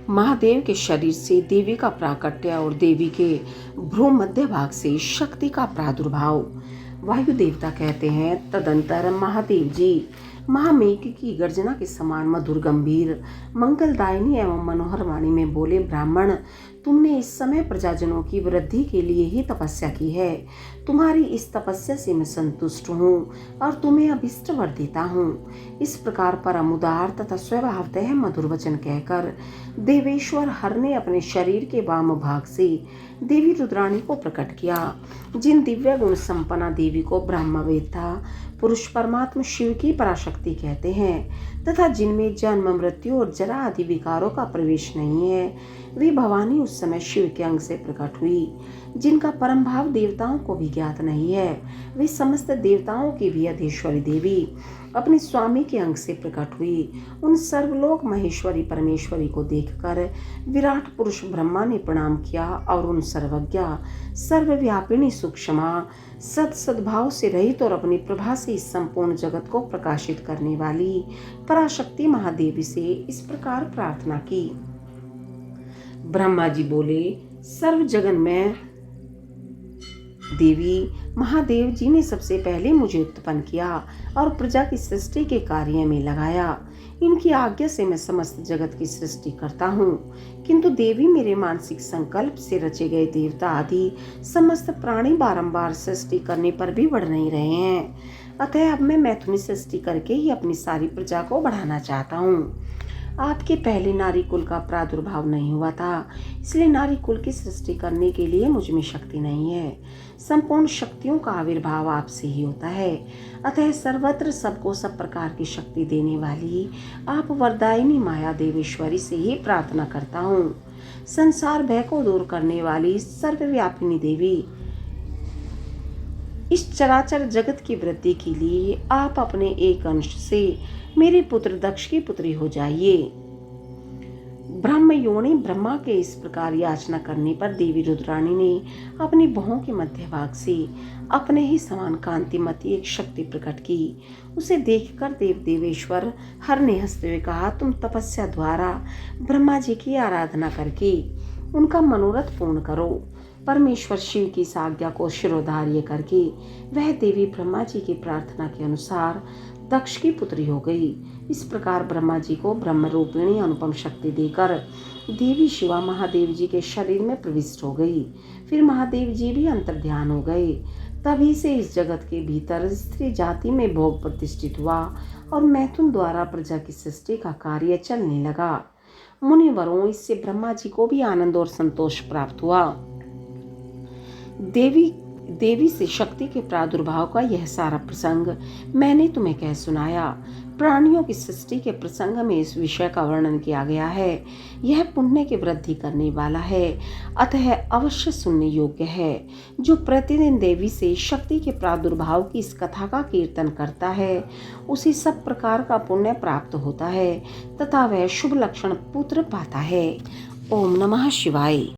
महादेव के शरीर से देवी का प्राकट्य और देवी के भ्रू मध्य भाग से शक्ति का प्रादुर्भाव। वायु देवता कहते हैं, तदंतर महादेव जी महामेघ की गर्जना के समान मधुर गंभीर मंगलदायिनी एवं मनोहर वाणी में बोले, ब्राह्मण, तुमने इस समय प्रजाजनों की वृद्धि के लिए ही तपस्या की है। तुम्हारी इस तपस्या से मैं संतुष्ट हूँ और तुम्हें अभिष्ट वर देता हूँ। इस प्रकार परम उदार तथा स्वभावतः मधुर वचन कहकर देवेश्वर हर ने अपने शरीर के वाम भाग से देवी रुद्राणी को प्रकट किया। जिन दिव्य गुण संपन्ना देवी को ब्रह्मवेत्ता पुरुष परमात्मा शिव की पराशक्ति कहते हैं तथा जिनमें जन्म मृत्यु और जरा आदि विकारों का प्रवेश नहीं है, वे भवानी उस समय शिव के अंग से प्रकट हुई। जिनका परम भाव देवताओं को भी ज्ञात नहीं है, वे समस्त देवताओं की भी अधीश्वरी देवी अपने स्वामी के अंग से प्रकट हुई। उन सर्वलोक महेश्वरी परमेश्वरी को देखकर विराट पुरुष ब्रह्मा ने प्रणाम किया और उन सर्वज्ञा सर्वव्यापिनी सूक्ष्मा सद्भाव से रहित और अपनी प्रभा से इस संपूर्ण जगत को प्रकाशित करने वाली पराशक्ति महादेवी से इस प्रकार प्रार्थना की। ब्रह्मा जी बोले, सर्व जगन में देवी महादेव जी ने सबसे पहले मुझे उत्पन्न किया और प्रजा की सृष्टि के कार्य में लगाया। इनकी आज्ञा से मैं समस्त जगत की सृष्टि करता हूँ, किंतु देवी मेरे मानसिक संकल्प से रचे गए देवता आदि समस्त प्राणी बारंबार सृष्टि करने पर भी बढ़ नहीं रहे हैं। अतः अब मैं मैथुनी सृष्टि करके ही अपनी सारी प्रजा को बढ़ाना चाहता हूँ। आपके पहले नारी कुल का प्रादुर्भाव नहीं हुआ था, इसलिए नारी कुल की सृष्टि करने के लिए मुझ में शक्ति नहीं है। संपूर्ण शक्तियों का आविर्भाव आपसे ही होता है। अतः सर्वत्र सबको सब प्रकार की शक्ति देने वाली आप वरदायिनी माया देवेश्वरी से ही प्रार्थना करता हूँ। संसार भय को दूर करने वाली सर्वव्यापिनी देवी, इस चराचर जगत की वृद्धि के लिए आप अपने एक अंश से मेरे पुत्र दक्ष की पुत्री हो जाइए। ब्रह्म योनि ब्रह्मा के इस प्रकार याचना करने पर देवी रुद्राणी ने अपनी भौं के मध्य भाग से अपने ही समान कांतिमती एक शक्ति प्रकट की। उसे देखकर देवेश्वर हर ने हंसते हुए कहा, तुम तपस्या द्वारा ब्रह्मा जी की आराधना करके उनका मनोरथ पूर्ण करो। परमेश्वर शिव की इस आज्ञा को शिरोधार्य करके वह देवी ब्रह्मा जी की प्रार्थना के अनुसार दक्ष की पुत्री हो गई। इस प्रकार ब्रह्मा जी को ब्रह्म रूपिणी अनुपम शक्ति देकर देवी शिवा महादेव जी के शरीर में प्रविष्ट हो गई। फिर महादेव जी भी अंतर्ध्यान हो गए। तभी से इस जगत के भीतर स्त्री जाति में भोग प्रतिष्ठित हुआ और मैथुन द्वारा प्रजा की सृष्टि का कार्य चलने लगा। मुनिवरों, इससे ब्रह्मा जी को भी आनंद और संतोष प्राप्त हुआ। देवी से शक्ति के प्रादुर्भाव का यह सारा प्रसंग मैंने तुम्हें कह सुनाया। प्राणियों की सृष्टि के प्रसंग में इस विषय का वर्णन किया गया है। यह पुण्य की वृद्धि करने वाला है, अतः अवश्य सुनने योग्य है। जो प्रतिदिन देवी से शक्ति के प्रादुर्भाव की इस कथा का कीर्तन करता है, उसे सब प्रकार का पुण्य प्राप्त होता है तथा वह शुभ लक्षण पुत्र पाता है। ओम नमः शिवाय।